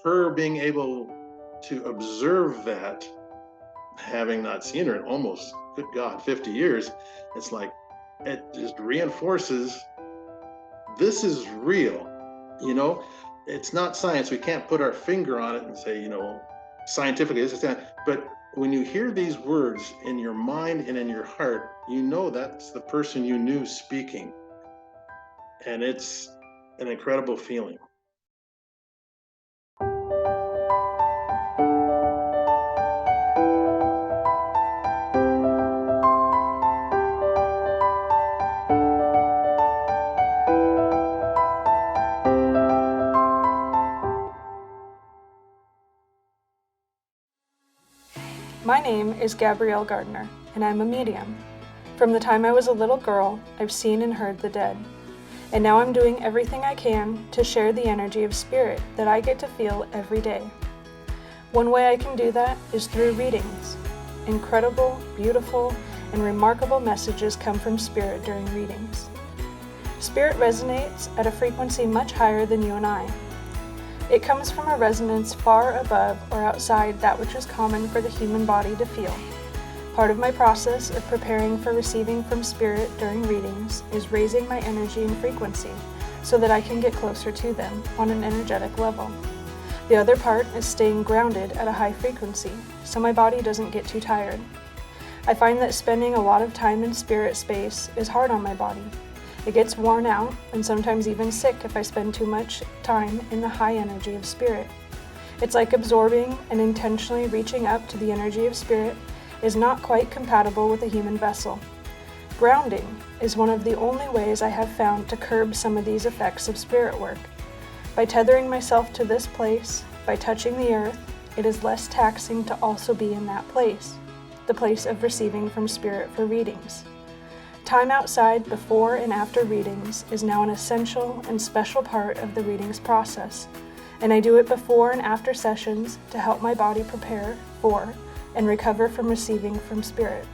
her being able to observe that, having not seen her in almost, good God, 50 years, it's like, it just reinforces this is real. It's not science. We can't put our finger on it and say, scientifically this is that. But when you hear these words in your mind and in your heart, that's the person you knew speaking. And it's an incredible feeling. My name is Gabrielle Gardner, and I'm a medium. From the time I was a little girl, I've seen and heard the dead. And now I'm doing everything I can to share the energy of spirit that I get to feel every day. One way I can do that is through readings. Incredible, beautiful, and remarkable messages come from spirit during readings. Spirit resonates at a frequency much higher than you and I. It comes from a resonance far above or outside that which is common for the human body to feel. Part of my process of preparing for receiving from spirit during readings is raising my energy and frequency so that I can get closer to them on an energetic level. The other part is staying grounded at a high frequency so my body doesn't get too tired. I find that spending a lot of time in spirit space is hard on my body. It gets worn out and sometimes even sick if I spend too much time in the high energy of spirit. It's like absorbing and intentionally reaching up to the energy of spirit is not quite compatible with a human vessel. Grounding is one of the only ways I have found to curb some of these effects of spirit work. By tethering myself to this place, by touching the earth, it is less taxing to also be in that place, the place of receiving from spirit for readings. Time outside before and after readings is now an essential and special part of the readings process, and I do it before and after sessions to help my body prepare for and recover from receiving from spirit.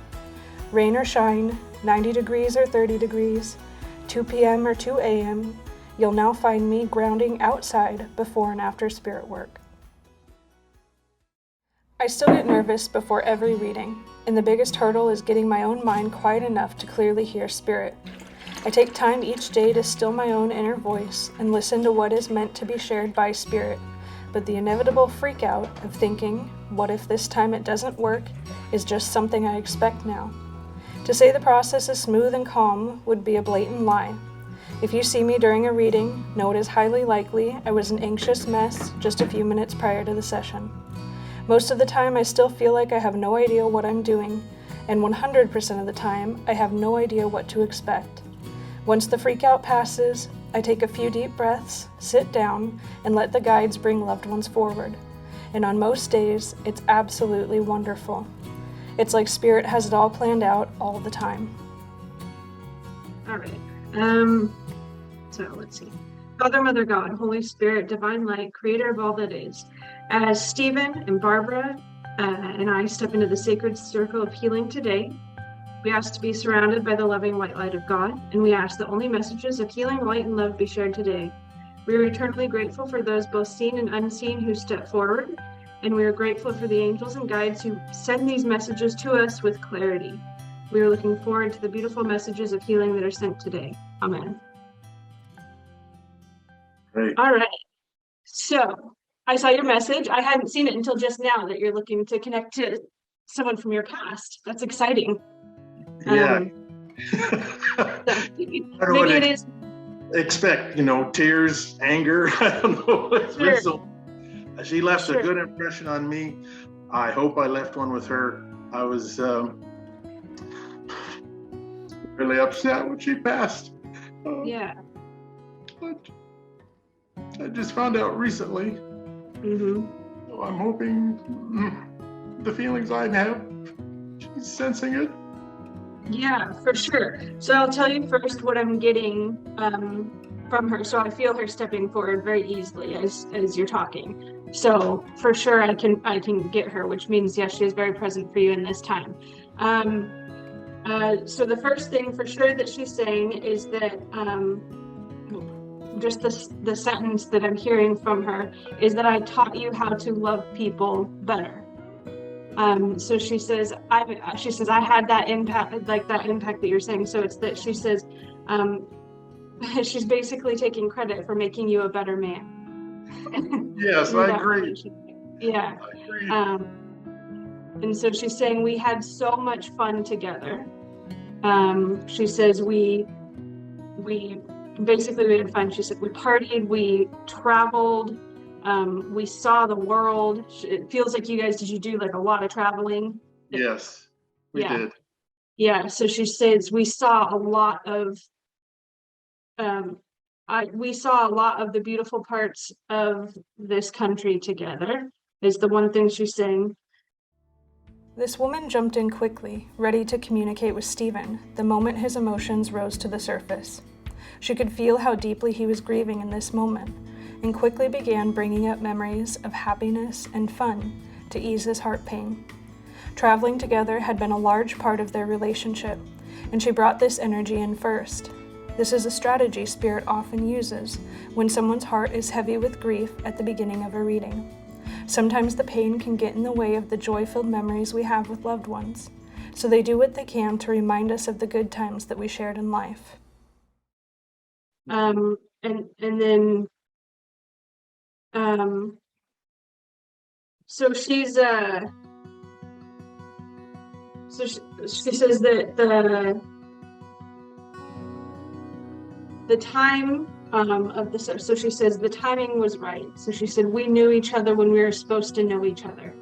Rain or shine, 90 degrees or 30 degrees, 2 p.m. or 2 a.m., you'll now find me grounding outside before and after spirit work. I still get nervous before every reading, and the biggest hurdle is getting my own mind quiet enough to clearly hear spirit. I take time each day to still my own inner voice and listen to what is meant to be shared by spirit, but the inevitable freak out of thinking, what if this time it doesn't work, is just something I expect now. To say the process is smooth and calm would be a blatant lie. If you see me during a reading, know it is highly likely I was an anxious mess just a few minutes prior to the session. Most of the time I still feel like I have no idea what I'm doing, and 100% of the time I have no idea what to expect. Once the freak out passes, I take a few deep breaths, sit down, and let the guides bring loved ones forward. And on most days, it's absolutely wonderful. It's like spirit has it all planned out all the time. All right. So let's see. Father, Mother, God, Holy Spirit, Divine Light, Creator of all that is. As Stephen and Barbara and I step into the sacred circle of healing today, we ask to be surrounded by the loving white light of God, and we ask that only messages of healing, light, and love be shared today. We are eternally grateful for those both seen and unseen who step forward, and we are grateful for the angels and guides who send these messages to us with clarity. We are looking forward to the beautiful messages of healing that are sent today. Amen. Great. All right. So I saw your message. I hadn't seen it until just now that you're looking to connect to someone from your past. That's exciting. Yeah. Maybe it is. Expect, tears, anger. I don't know. Sure. She left a good impression on me. I hope I left one with her. I was really upset when she passed. Yeah. But I just found out recently. Mm-hmm. So I'm hoping the feelings I have, she's sensing it. Yeah, for sure. So I'll tell you first what I'm getting from her. So I feel her stepping forward very easily as you're talking. So for sure I can get her, which means yes, she is very present for you in this time. So the first thing for sure that she's saying is that just the sentence that I'm hearing from her is that I taught you how to love people better. So she says I had that impact, like that impact that you're saying. So it's that she says she's basically taking credit for making you a better man. Yes, I agree. Yeah. I agree. And so she's saying we had so much fun together. She says we basically had fun. She said we partied, we traveled, we saw the world. It feels like did you do like a lot of traveling? Yes, we did. Yeah, so she says we saw a lot of the beautiful parts of this country together, is the one thing she's saying. This woman jumped in quickly, ready to communicate with Stephen the moment his emotions rose to the surface. She could feel how deeply he was grieving in this moment, and quickly began bringing up memories of happiness and fun to ease his heart pain. Traveling together had been a large part of their relationship, and she brought this energy in first. This is a strategy Spirit often uses when someone's heart is heavy with grief at the beginning of a reading. Sometimes the pain can get in the way of the joy-filled memories we have with loved ones, so they do what they can to remind us of the good times that we shared in life. And then so she's so she says that the time of the, so she says the timing was right. So she said we knew each other when we were supposed to know each other.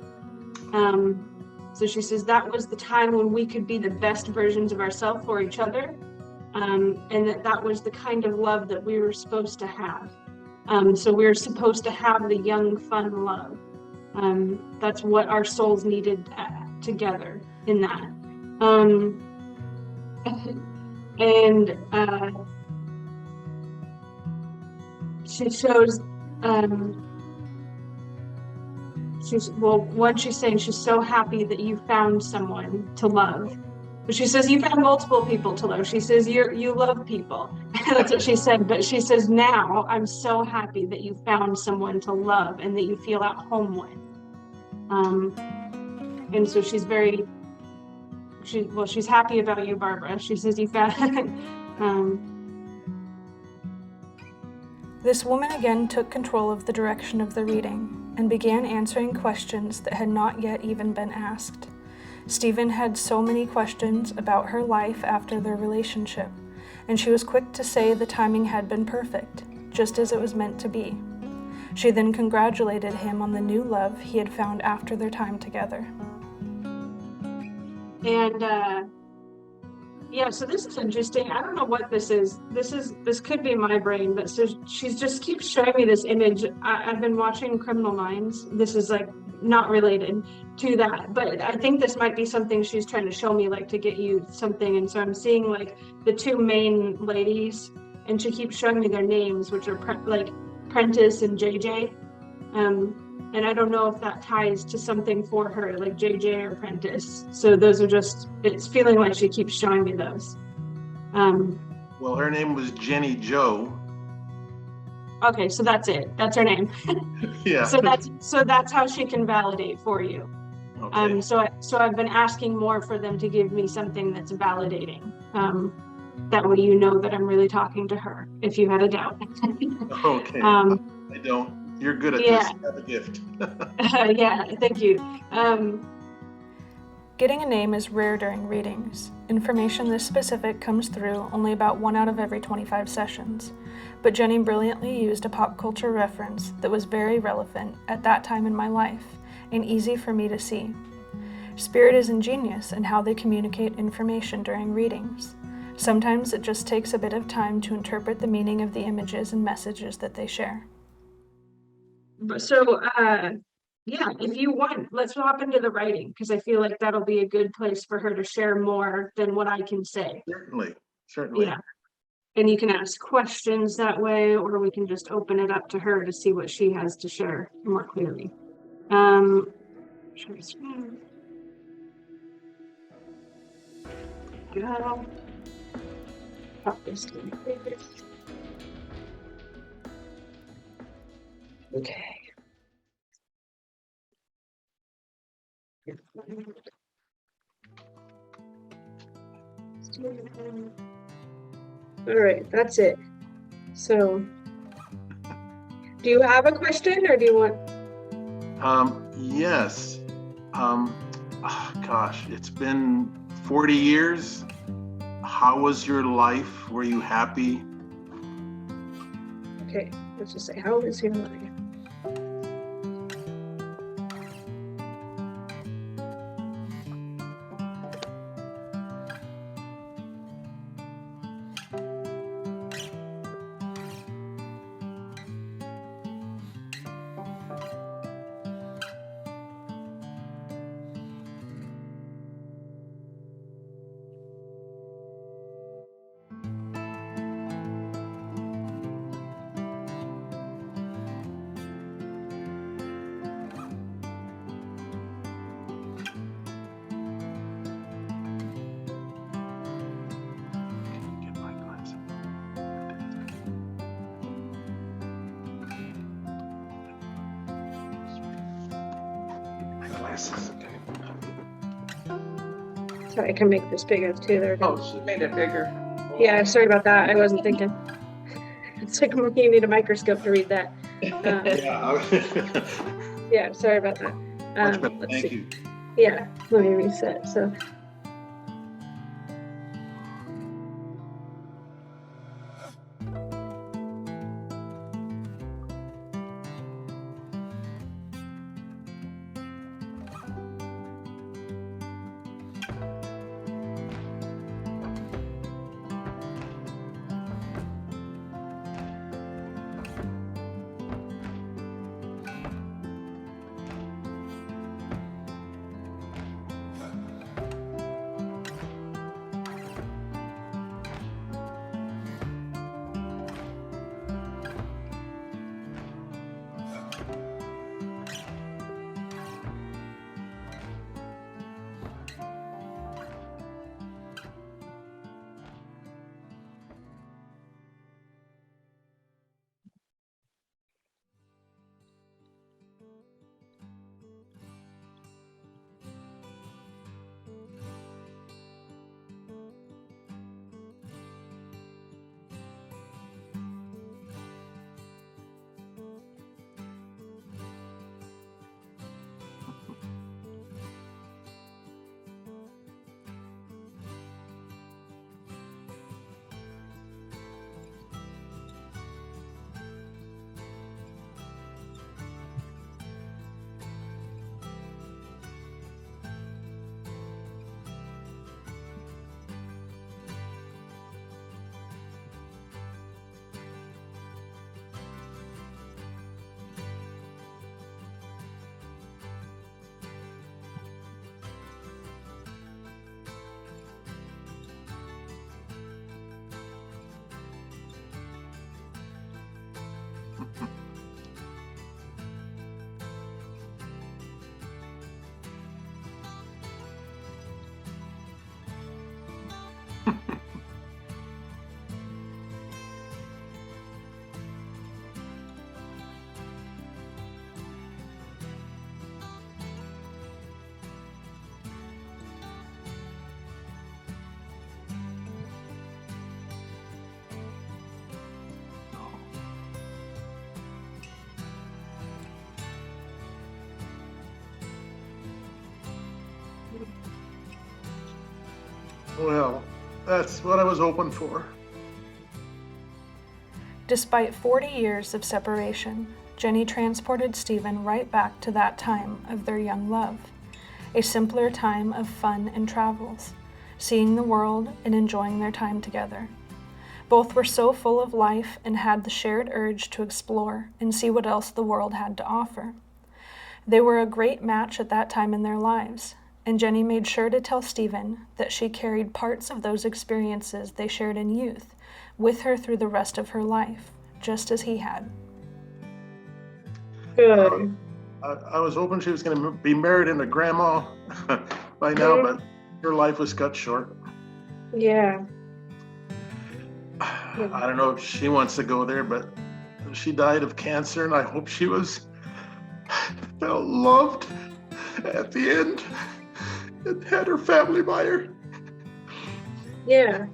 So she says that was the time when we could be the best versions of ourselves for each other, and that was the kind of love that we were supposed to have. So we were supposed to have the young, fun love. That's what our souls needed together in that. And she shows, she's saying she's so happy that you found someone to love. But she says you found multiple people to love. She says you love people. That's what she said. But she says now I'm so happy that you found someone to love and that you feel at home with. And so she's happy about you, Barbara. She says you found. This woman again took control of the direction of the reading and began answering questions that had not yet even been asked. Stephen had so many questions about her life after their relationship, and she was quick to say the timing had been perfect, just as it was meant to be. She then congratulated him on the new love he had found after their time together. And so this is interesting. I don't know what this is. This could be my brain, but so she just keeps showing me this image. I've been watching Criminal Minds. This is like not related to that, but I think this might be something she's trying to show me, like to get you something. And so I'm seeing like the two main ladies, and she keeps showing me their names, which are like Prentice and JJ. And I don't know if that ties to something for her, like JJ or Prentice. So those are just, it's feeling like she keeps showing me those. Well, her name was Jenny Jo. Okay, so that's it. That's her name. Yeah. So that's how she can validate for you. Okay. So I've been asking more for them to give me something that's validating. That way you know that I'm really talking to her, if you had a doubt. Okay. I don't. You're good at this. You have a gift. Yeah, thank you. Getting a name is rare during readings. Information this specific comes through only about 1 out of every 25 sessions. But Jenny brilliantly used a pop culture reference that was very relevant at that time in my life and easy for me to see. Spirit is ingenious in how they communicate information during readings. Sometimes it just takes a bit of time to interpret the meaning of the images and messages that they share. So, if you want, let's hop into the writing, because I feel like that'll be a good place for her to share more than what I can say. Certainly. Yeah. And you can ask questions that way, or we can just open it up to her to see what she has to share more clearly. Share screen. Go. Pop this in. Okay. All right, that's it. So, do you have a question, or do you want? Yes. Gosh, it's been 40 years. How was your life? Were you happy? Okay, let's just say, how is your life? Get my glasses. My glasses. Okay. So I can make this bigger too. There we go. Oh, she made it bigger. Yeah, sorry about that. I wasn't thinking. It's like you need a microscope to read that. Yeah. Yeah, sorry about that. Much better. Let's Thank see. you. Yeah, let me reset. So. Well, that's what I was hoping for. Despite 40 years of separation, Jenny transported Stephen right back to that time of their young love, a simpler time of fun and travels, seeing the world and enjoying their time together. Both were so full of life and had the shared urge to explore and see what else the world had to offer. They were a great match at that time in their lives, and Jenny made sure to tell Stephen that she carried parts of those experiences they shared in youth with her through the rest of her life, just as he had. Good. I was hoping she was going to be married into grandma by now, but her life was cut short. Yeah. I don't know if she wants to go there, but she died of cancer, and I hope she felt loved at the end and had her family by her. Yeah.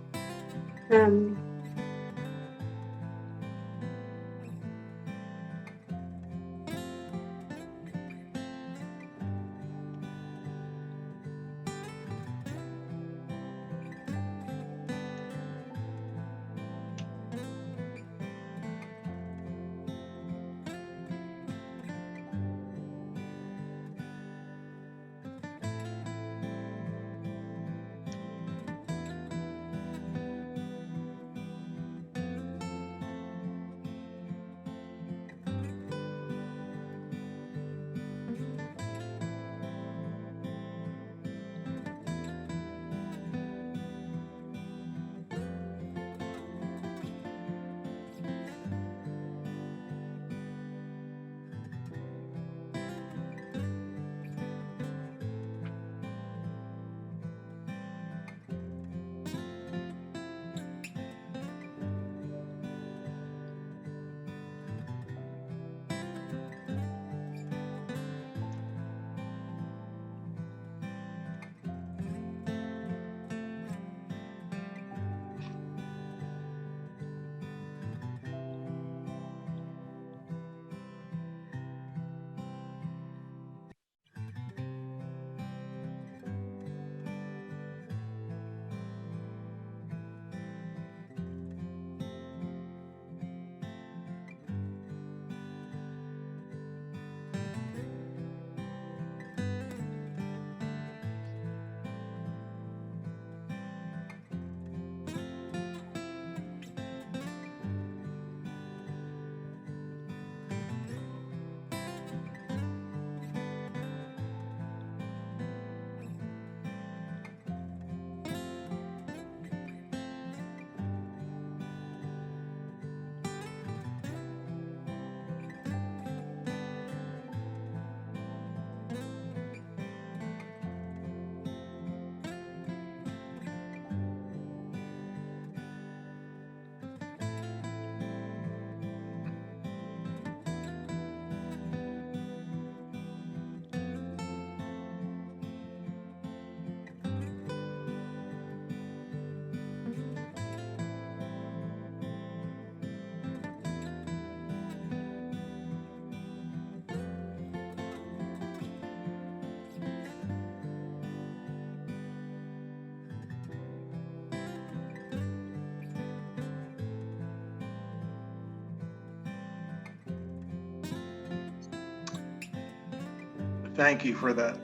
Thank you for that.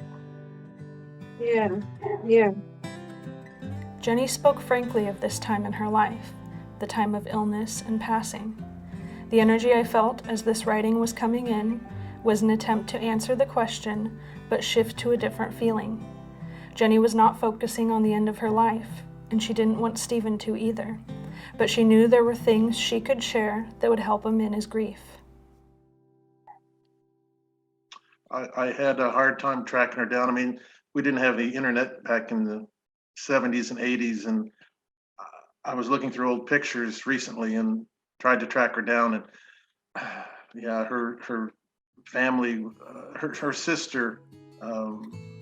Yeah. Jenny spoke frankly of this time in her life, the time of illness and passing. The energy I felt as this writing was coming in was an attempt to answer the question, but shift to a different feeling. Jenny was not focusing on the end of her life, and she didn't want Stephen to either, but she knew there were things she could share that would help him in his grief. I had a hard time tracking her down. I mean, we didn't have the internet back in the 70s and 80s, and I was looking through old pictures recently and tried to track her down. And yeah, her family, her sister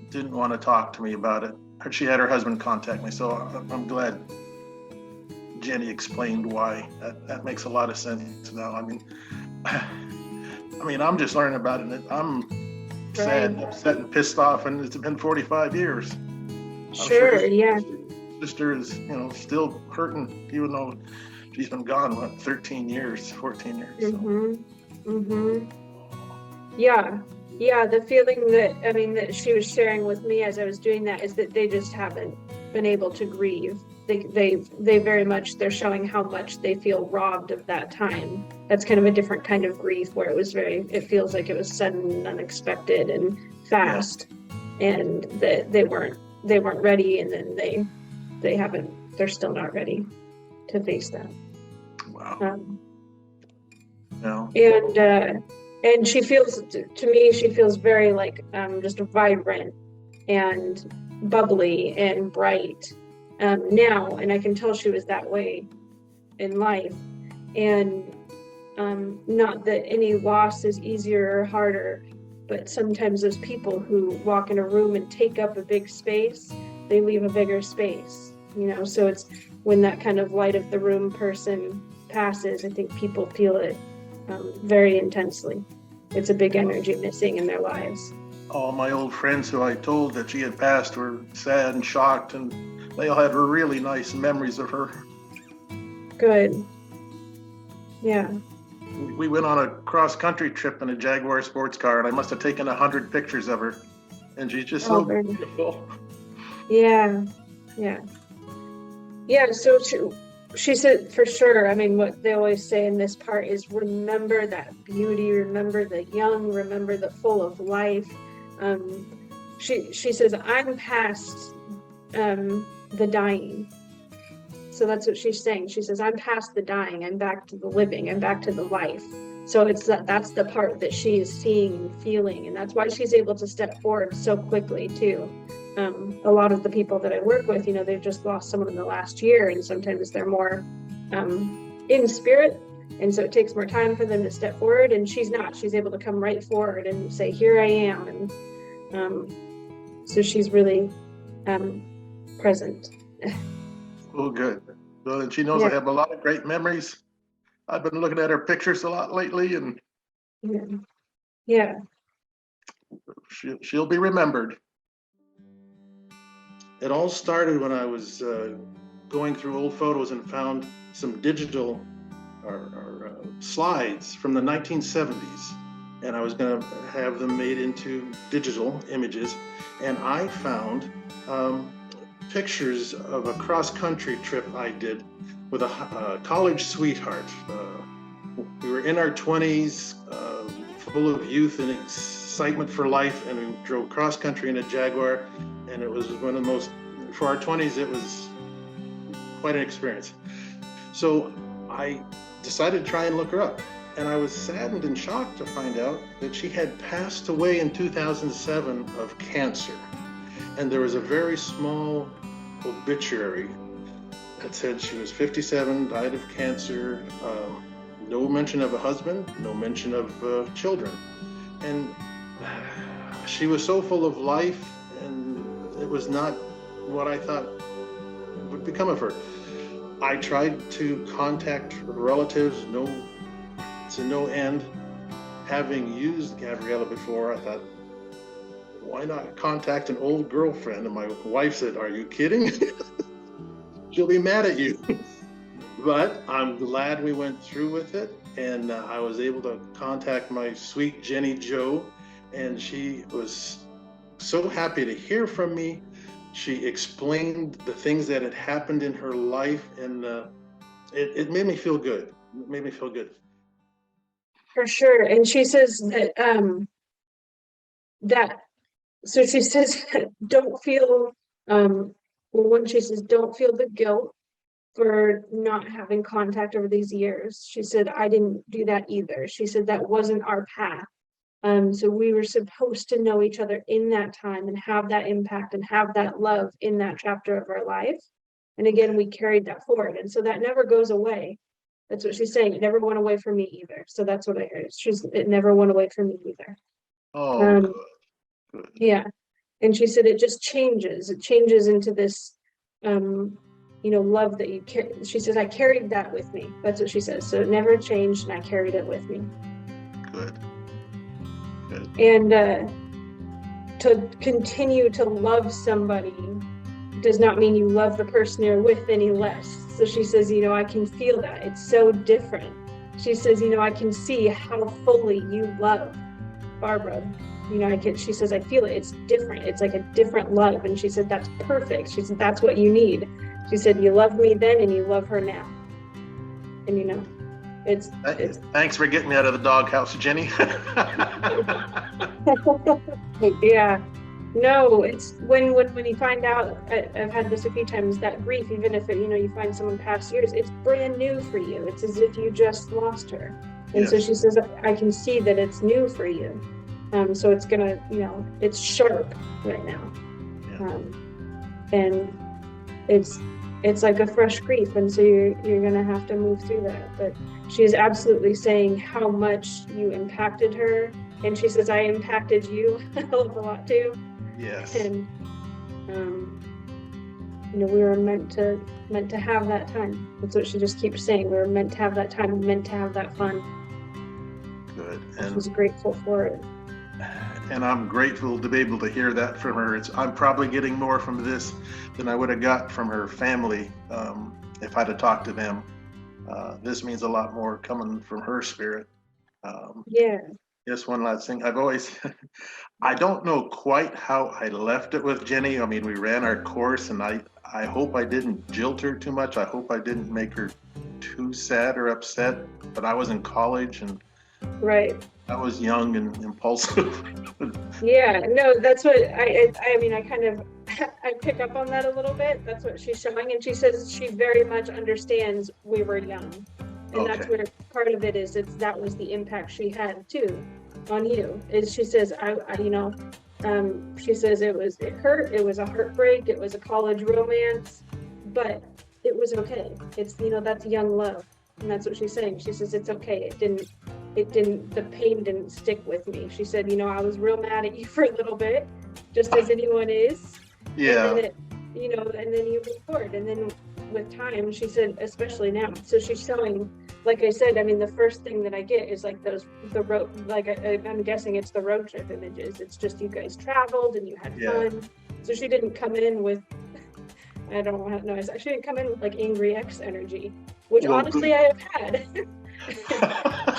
didn't want to talk to me about it. She had her husband contact me, so I'm glad Jenny explained why. That makes a lot of sense now. I mean, I'm just learning about it, and I'm sad, upset, and pissed off, and it's been 45 years. Sure, yeah. Sister is, still hurting, even though she's been gone, 13 years, 14 years. Yeah, the feeling that she was sharing with me as I was doing that is that they just haven't been able to grieve. They very much, they're showing how much they feel robbed of that time. That's kind of a different kind of grief, where it feels like it was sudden and unexpected and fast, and that they weren't ready, and then they're still not ready to face that. Wow. And she feels, to me, she feels very like just vibrant and bubbly and bright now, and I can tell she was that way in life. And Not that any loss is easier or harder, but sometimes those people who walk in a room and take up a big space, they leave a bigger space, so it's when that kind of light of the room person passes, I think people feel it very intensely. It's a big energy missing in their lives. All my old friends who I told that she had passed were sad and shocked, and they all had really nice memories of her. Good. Yeah. We went on a cross-country trip in a Jaguar sports car, and I must have taken 100 pictures of her, and she's just so beautiful. Yeah. So she said, for sure, I mean, what they always say in this part is remember that beauty, remember the young, remember the full of life. She says, I'm past the dying. So that's what she's saying. She says, I'm past the dying. I'm back to the living. I'm back to the life. So that's the part that she is seeing and feeling. And that's why she's able to step forward so quickly too. A lot of the people that I work with, they've just lost someone in the last year, and sometimes they're more in spirit. And so it takes more time for them to step forward, and she's not. She's able to come right forward and say, here I am. And so she's really present. Oh, good. Well, and she knows I have a lot of great memories. I've been looking at her pictures a lot lately, and she'll be remembered. It all started when I was going through old photos and found some digital or slides from the 1970s, and I was going to have them made into digital images, and I found pictures of a cross-country trip I did with a college sweetheart. We were in our 20s, full of youth and excitement for life, and we drove cross-country in a Jaguar, and it was one of the most, for our 20s, it was quite an experience. So I decided to try and look her up, and I was saddened and shocked to find out that she had passed away in 2007 of cancer. And there was a very small obituary that said she was 57, died of cancer, no mention of a husband, no mention of children. And she was so full of life, and it was not what I thought would become of her. I tried to contact relatives, to no end. Having used Gabriella before, I thought, why not contact an old girlfriend? And my wife said, are you kidding? She'll be mad at you. But I'm glad we went through with it, and I was able to contact my sweet Jenny Jo, and she was so happy to hear from me. She explained the things that had happened in her life, and it made me feel good. It made me feel good. For sure. And she says so she says, don't feel, when she says, don't feel the guilt for not having contact over these years. She said, I didn't do that either. She said, that wasn't our path. So we were supposed to know each other in that time and have that impact and have that love in that chapter of our life. And again, we carried that forward. And so that never goes away. That's what she's saying. It never went away from me either. So that's what I heard. It never went away from me either. Oh, good. Yeah. And she said, it just changes. It changes into this, love that you carry. She says, I carried that with me. That's what she says. So it never changed, and I carried it with me. Good. And to continue to love somebody does not mean you love the person you're with any less. So she says, I can feel that. It's so different. She says, I can see how fully you love Barbara. She says, I feel it. It's different. It's like a different love. And she said, that's perfect. She said, that's what you need. She said, you loved me then and you love her now. And it's thanks for getting me out of the doghouse, Jenny. Yeah. No, it's when you find out, I've had this a few times, that grief, even if you find someone past years, it's brand new for you. It's as if you just lost her. And yes. So she says, I can see that it's new for you. So it's gonna, it's sharp right now. Yeah. And it's like a fresh grief. And so you're gonna have to move through that. But she's absolutely saying how much you impacted her. And she says, I impacted you a hell of a lot too. Yes. And we were meant to have that time. That's what she just keeps saying. We were meant to have that time, meant to have that fun. Good. And she's grateful for it. And I'm grateful to be able to hear that from her. I'm probably getting more from this than I would have got from her family if I'd have talked to them. This means a lot more coming from her spirit. Yeah. Just one last thing. I don't know quite how I left it with Jenny. I mean, we ran our course, and I hope I didn't jilt her too much. I hope I didn't make her too sad or upset, but I was in college and right. I was young and impulsive. Yeah, no, that's what I mean, I kind of I pick up on that a little bit. That's what she's showing, and she says she very much understands we were young, and that's where part of it is. That was the impact she had too on you. Is she says she says it hurt. It was a heartbreak. It was a college romance, but it was okay. It's that's young love, and that's what she's saying. She says it's okay. The pain didn't stick with me. She said, I was real mad at you for a little bit, just as anyone is. Yeah. And then you move forward. And then with time, she said, especially now. So she's showing, like I said, I mean, the first thing that I get is like the road, like I'm guessing it's the road trip images. It's just you guys traveled and you had fun. So she didn't come in with, I don't know how to know. She didn't come in with like angry ex energy, which honestly I have had.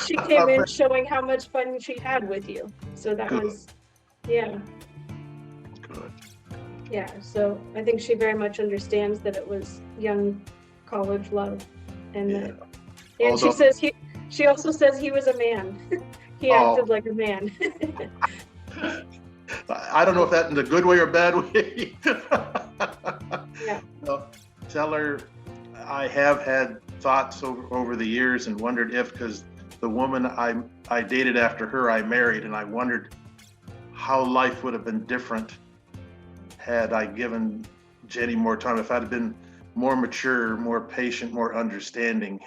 She came in showing how much fun she had with you. So that was, Good. Yeah, so I think she very much understands that it was young college love. And she also says he was a man. He acted like a man. I don't know if that's in a good way or bad way. Yeah. Tell her I have had thoughts over the years and wondered if, because the woman I dated after her, I married, and I wondered how life would have been different had I given Jenny more time, if I'd have been more mature, more patient, more understanding.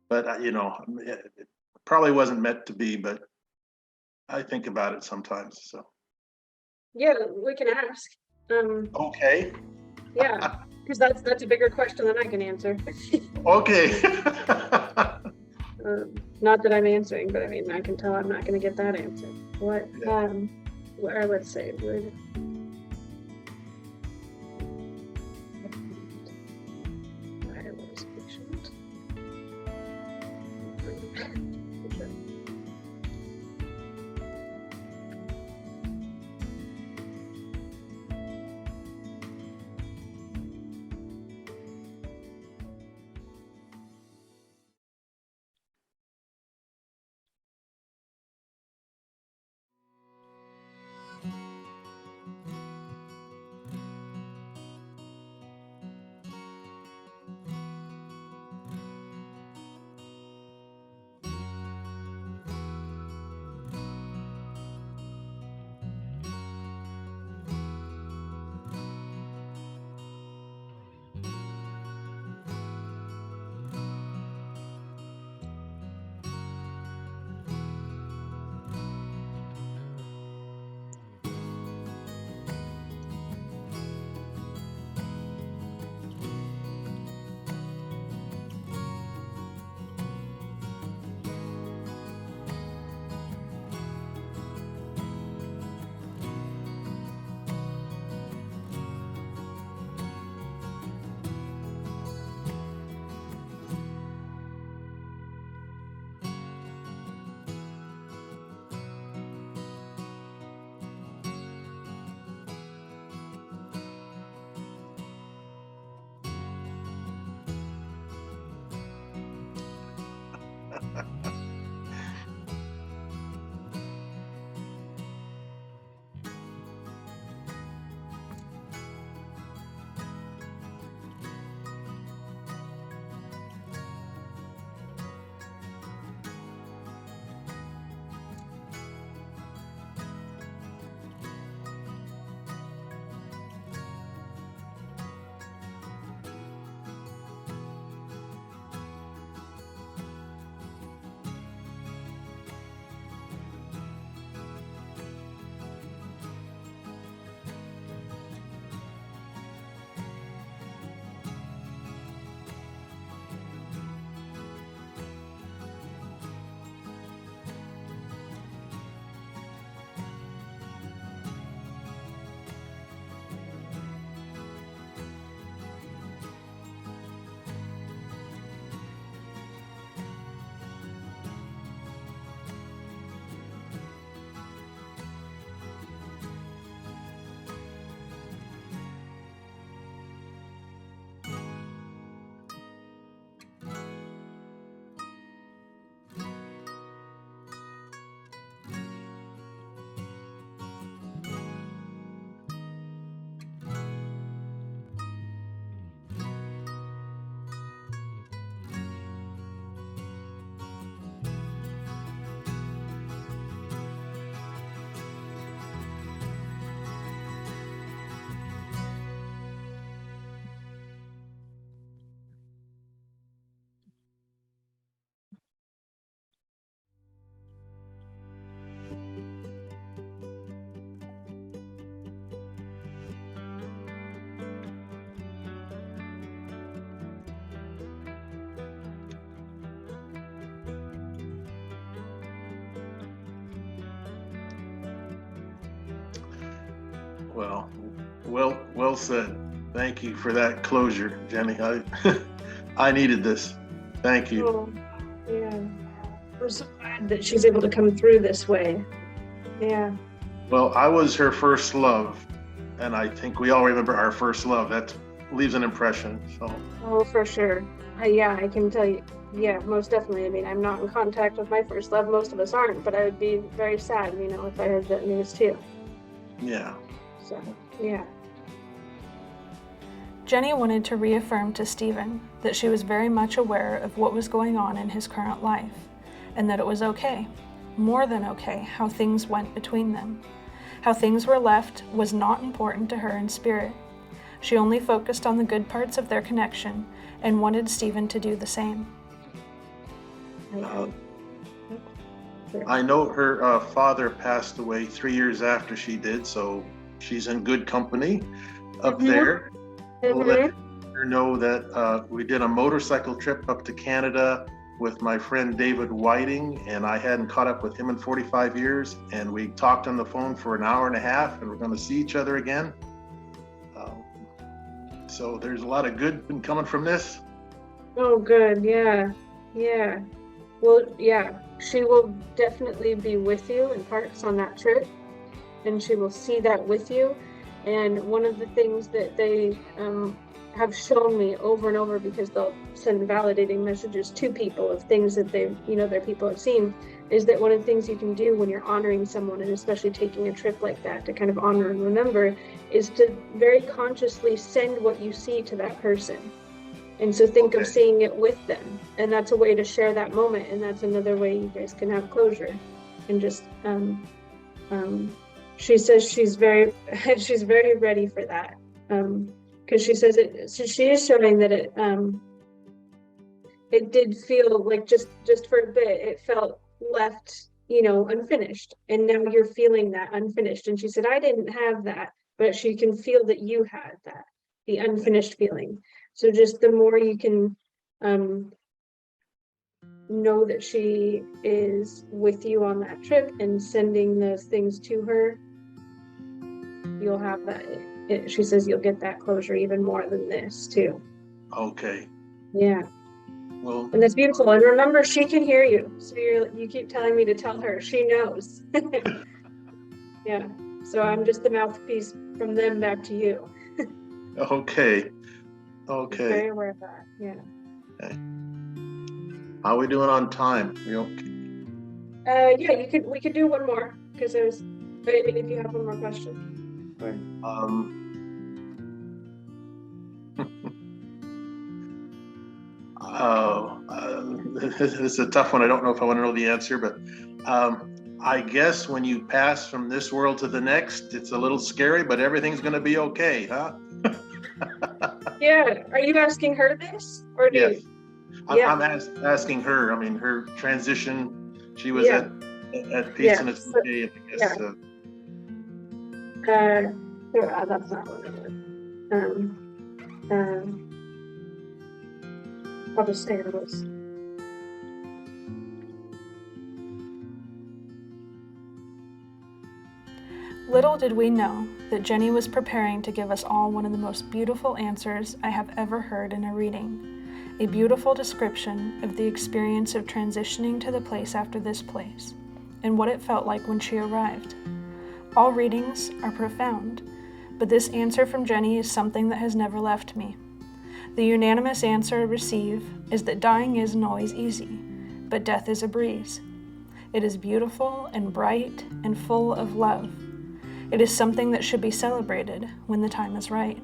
But, it probably wasn't meant to be, but I think about it sometimes. So. Yeah, we can ask. Okay. Yeah, because that's a bigger question than I can answer. Okay. Not that I'm answering, but I mean, I can tell I'm not going to get that answer. What? Or let's say. Well, well said. Thank you for that closure, Jenny. I needed this. Thank you. Oh, yeah. I'm so glad that she's able to come through this way. Yeah. Well, I was her first love, and I think we all remember our first love. That leaves an impression. So. Oh, for sure. Yeah, I can tell you. Yeah, most definitely. I mean, I'm not in contact with my first love. Most of us aren't, but I would be very sad, if I heard that news too. Yeah. So, yeah. Jenny wanted to reaffirm to Stephen that she was very much aware of what was going on in his current life, and that it was okay, more than okay, how things went between them. How things were left was not important to her in spirit. She only focused on the good parts of their connection and wanted Stephen to do the same. I know her father passed away 3 years after she did, so she's in good company up there. We'll let her know that we did a motorcycle trip up to Canada with my friend David Whiting, and I hadn't caught up with him in 45 years, and we talked on the phone for an hour and a half, and we're going to see each other again. So there's a lot of good coming from this. Oh, good. Yeah. Yeah. Well, yeah, she will definitely be with you in parts on that trip, and she will see that with you. And one of the things that they have shown me over and over, because they'll send validating messages to people of things that their people have seen, is that one of the things you can do when you're honoring someone, and especially taking a trip like that to kind of honor and remember, is to very consciously send what you see to that person. And so think of seeing it with them, and that's a way to share that moment, and that's another way you guys can have closure. And just she says she's very ready for that, because she says she is showing that it did feel like just for a bit it felt left unfinished, and now you're feeling that unfinished. And she said, I didn't have that, but she can feel that you had that, the unfinished feeling. So just the more you can know that she is with you on that trip and sending those things to her, you'll have that. She says you'll get that closure even more than this too. Okay. Yeah. Well, and that's beautiful. And remember, she can hear you. So you keep telling me to tell her. She knows. Yeah. So I'm just the mouthpiece from them back to you. Okay. Very aware of that. Yeah. Okay. How are we doing on time? Yeah, we could do one more, because if you have one more question. This is a tough one. I don't know if I want to know the answer, but I guess when you pass from this world to the next, it's a little scary, but everything's going to be okay, huh? Yeah. Are you asking her this, or do yes. you? I'm asking her. I mean, her transition. She was at peace, and it's okay. I guess. That's not what it was. I'll just say it was. Little did we know that Jenny was preparing to give us all one of the most beautiful answers I have ever heard in a reading, a beautiful description of the experience of transitioning to the place after this place, and what it felt like when she arrived. All readings are profound, but this answer from Jenny is something that has never left me. The unanimous answer I receive is that dying isn't always easy, but death is a breeze. It is beautiful and bright and full of love. It is something that should be celebrated when the time is right.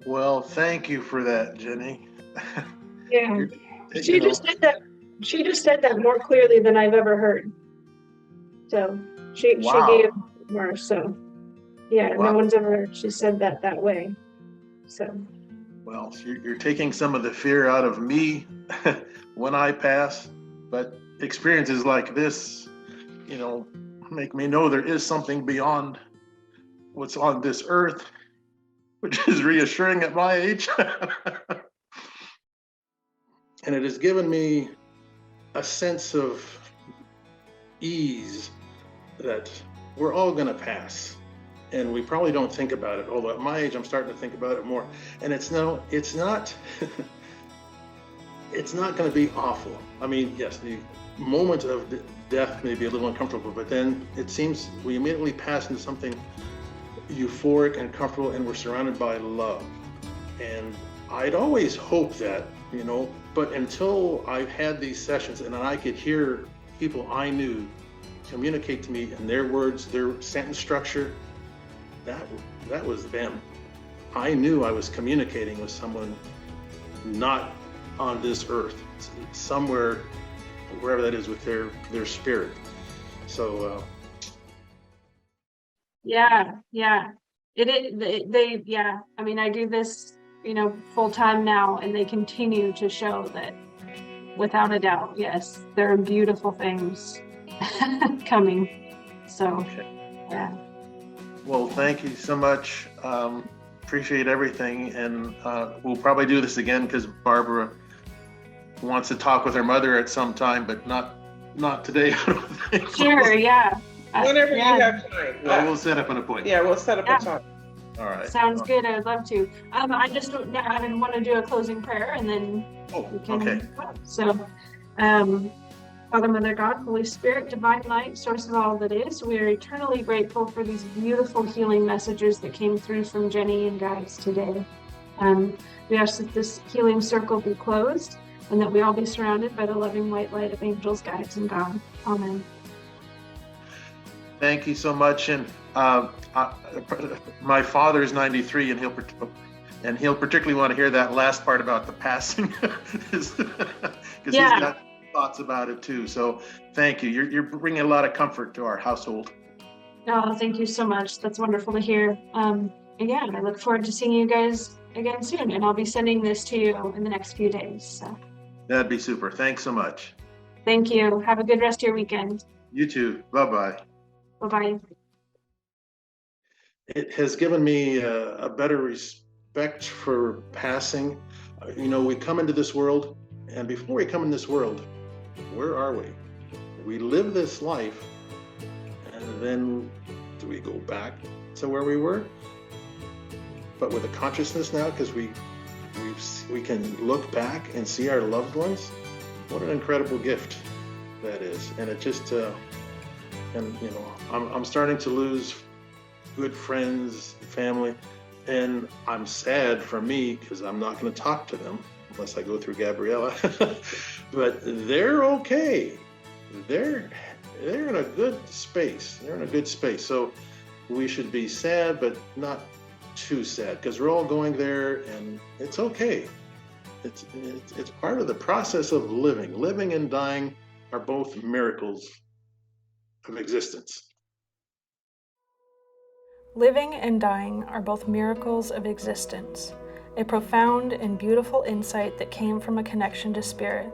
Well, thank you for that, Jenny. Yeah. You She know, just said that. She just said that more clearly than I've ever heard. So she gave wow. more. So yeah, no Wow. one's ever. She said that way. So Well, you're taking some of the fear out of me when I pass, but experiences like this, make me know there is something beyond what's on this earth, which is reassuring at my age. And it has given me a sense of ease that we're all going to pass. And we probably don't think about it, although at my age, I'm starting to think about it more. And it's not, it's not going to be awful. I mean, yes, the moment of death may be a little uncomfortable, but then it seems we immediately pass into something euphoric and comfortable, and we're surrounded by love. And I'd always hoped that, but until I've had these sessions and I could hear people I knew communicate to me in their words, their sentence structure, that was them. I knew I was communicating with someone not on this earth, somewhere, wherever that is, with their spirit. So yeah. Yeah. I mean, I do this, full time now, and they continue to show that, without a doubt, yes, there are beautiful things coming. So, okay. Yeah. Well, thank you so much. Appreciate everything. And we'll probably do this again because Barbara wants to talk with her mother at some time, but not today. I don't think. Sure, yeah. Whenever you have time. Well, we'll set up an appointment. Yeah, we'll set up a time. All right. Sounds good. I would love to. I just want to do a closing prayer, and then we can. Okay. So, Father, Mother, God, Holy Spirit, Divine Light, Source of all that is, we are eternally grateful for these beautiful healing messages that came through from Jenny and guides today. We ask that this healing circle be closed, and that we all be surrounded by the loving white light of angels, guides, and God. Amen. Thank you so much. And my father is 93, and he'll particularly want to hear that last part about the passing, because he's got thoughts about it too. So thank you. You're bringing a lot of comfort to our household. Oh, thank you so much. That's wonderful to hear. Again, I look forward to seeing you guys again soon, and I'll be sending this to you in the next few days. So. That'd be super. Thanks so much. Thank you. Have a good rest of your weekend. You too. Bye-bye. Bye-bye. It has given me a better respect for passing. We come into this world, and before we come in this world, where are we? We live this life, and then do we go back to where we were? But with a consciousness now, because we can look back and see our loved ones. What an incredible gift that is. And it just, I'm starting to lose good friends, family, and I'm sad for me because I'm not going to talk to them unless I go through Gabrielle. But they're okay. They're in a good space. They're in a good space. So we should be sad, but not too sad, because we're all going there, and it's okay. It's part of the process of living. Living and dying are both miracles of existence. Living and dying are both miracles of existence, a profound and beautiful insight that came from a connection to spirit.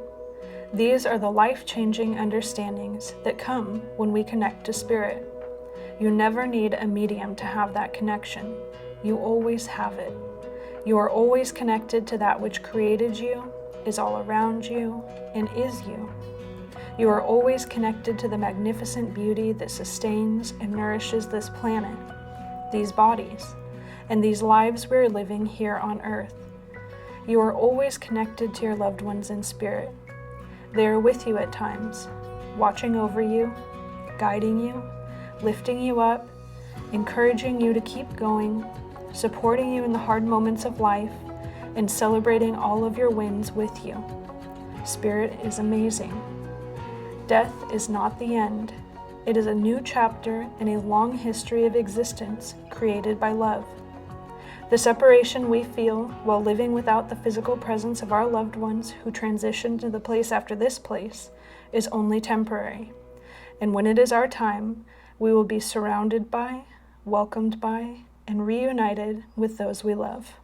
These are the life-changing understandings that come when we connect to spirit. You never need a medium to have that connection. You always have it. You are always connected to that which created you, is all around you, and is you. You are always connected to the magnificent beauty that sustains and nourishes this planet, these bodies, and these lives we are living here on Earth. You are always connected to your loved ones in spirit. They are with you at times, watching over you, guiding you, lifting you up, encouraging you to keep going, supporting you in the hard moments of life, and celebrating all of your wins with you. Spirit is amazing. Death is not the end. It is a new chapter in a long history of existence created by love. The separation we feel while living without the physical presence of our loved ones who transitioned to the place after this place is only temporary. And when it is our time, we will be surrounded by, welcomed by, and reunited with those we love.